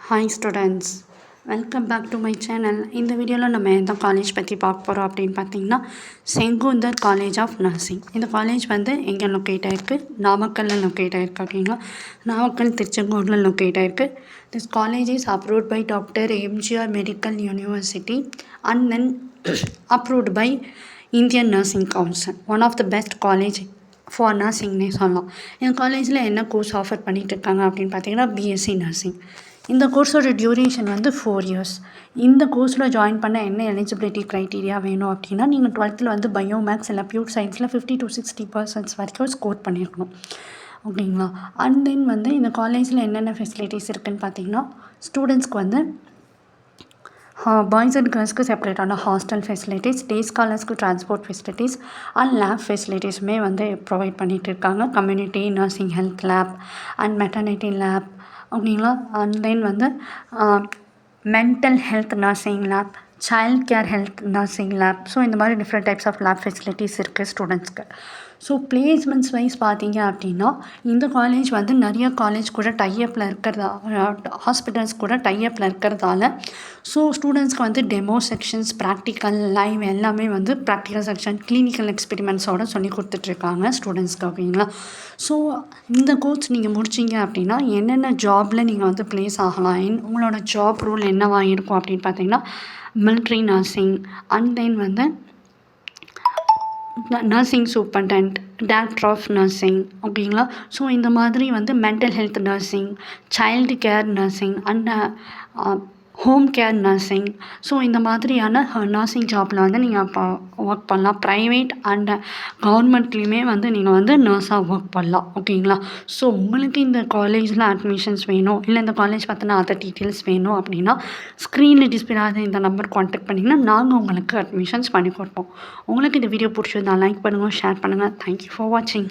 Hi students, welcome back to my channel. இந்த வீடியோவில் நம்ம எந்த காலேஜ் பற்றி பார்க்க போகிறோம் அப்படின்னு பார்த்தீங்கன்னா, செங்குந்தர் காலேஜ் ஆஃப் நர்சிங். இந்த காலேஜ் வந்து எங்கே லொக்கேட் ஆகிருக்கு? நாமக்கல்லில் லொக்கேட் ஆகிருக்கு. அப்படின்னா நாமக்கல் திருச்செங்கோடில் லொக்கேட் ஆகிருக்கு. This college is approved by doctor MGR medical university and then approved by Indian nursing council. One of the best college for நர்சிங்னே சொல்லலாம். இந்த காலேஜில் என்ன கோர்ஸ் ஆஃபர் பண்ணிகிட்டு இருக்காங்க அப்படின்னு பார்த்தீங்கன்னா, பிஎஸ்சி நர்சிங். இந்த கோர்ஸோட டியூரேஷன் வந்து 4 years. இந்த கோர்ஸில் ஜாயின் பண்ண என்ன எலிஜிபிலிட்டி க்ரைட்டீரியா வேணும் அப்படின்னா, நீங்கள் 12th வந்து பயோமேக்ஸ் இல்லை பியூர் சயின்ஸில் 50 to 60% வரைக்கும் ஸ்கோர் பண்ணியிருக்கணும். ஓகேங்களா? அண்ட் தென் வந்து இந்த காலேஜில் என்னென்ன ஃபெசிலிட்டிஸ் இருக்குதுன்னு பார்த்தீங்கன்னா, ஸ்டூடெண்ட்ஸ்க்கு வந்து பாய்ஸ் அண்ட் கேர்ள்ஸ்க்கு செப்பரேட்டான ஹாஸ்டல் ஃபெசிலிட்டிஸ், டே ஸ்காலர்ஸ்க்கு டிரான்ஸ்போர்ட் ஃபெசிலிட்டிஸ் அண்ட் லேப் ஃபெசிலிட்டிஸுமே வந்து ப்ரொவைட் பண்ணிகிட்டு இருக்காங்க. Community nursing health lab and maternity lab, ஓகேங்களா? அண்ட் தென் வந்து mental health nursing lab, child care health nursing lab. So இந்த மாதிரி different types of lab facilities இருக்குது ஸ்டூடெண்ட்ஸ்க்கு. ஸோ பிளேஸ்மெண்ட்ஸ் வைஸ் பார்த்தீங்க அப்படின்னா, இந்த காலேஜ் வந்து நிறைய காலேஜ் கூட டைஅப்பில் இருக்கிறதா, ஹாஸ்பிட்டல்ஸ் கூட டைஅப்பில் இருக்கிறதால ஸோ ஸ்டூடெண்ட்ஸ்க்கு வந்து டெமோ செக்ஷன்ஸ், ப்ராக்டிக்கல், லைவ் எல்லாமே வந்து ப்ராக்டிக்கல் செக்ஷன், கிளினிக்கல் எக்ஸ்பெரிமெண்ட்ஸோடு சொல்லி கொடுத்துட்ருக்காங்க ஸ்டூடெண்ட்ஸ்க்கு. ஓகேங்களா? ஸோ இந்த கோர்ஸ் நீங்கள் முடிச்சிங்க அப்படின்னா என்னென்ன ஜாபில் நீங்கள் வந்து ப்ளேஸ் ஆகலாம், உங்களோட ஜாப் ரோல் என்னவாக இருக்கும் அப்படின்னு பார்த்தீங்கன்னா, மிலிட்ரி நர்சிங் அண்ட் தென் வந்து nursing superintendent, director of nursing. ஓகேங்களா? ஸோ இந்த மாதிரி வந்து mental health nursing, child care nursing and home care nursing. So இந்த மாதிரியான நர்சிங் ஜாப்பில் வந்து நீங்கள் அப்போ ஒர்க் பண்ணலாம். ப்ரைவேட் அண்ட் கவர்மெண்ட்லேயுமே வந்து நீங்கள் வந்து நர்ஸாக ஒர்க் பண்ணலாம். ஓகேங்களா? ஸோ உங்களுக்கு இந்த காலேஜில் அட்மிஷன்ஸ் வேணும், இல்லை இந்த காலேஜ் பற்றின அதர் டீட்டெயில்ஸ் வேணும் அப்படின்னா, ஸ்க்ரீனில் டிஸ்பிளே ஆகிற இந்த நம்பர் கான்டாக்ட் பண்ணிங்கன்னா நாங்கள் உங்களுக்கு அட்மிஷன்ஸ் பண்ணி கொடுப்போம். உங்களுக்கு இந்த வீடியோ பிடிச்சிருந்தா லைக் பண்ணுங்கள், ஷேர் பண்ணுங்கள். தேங்க்யூ ஃபார் வாட்சிங்.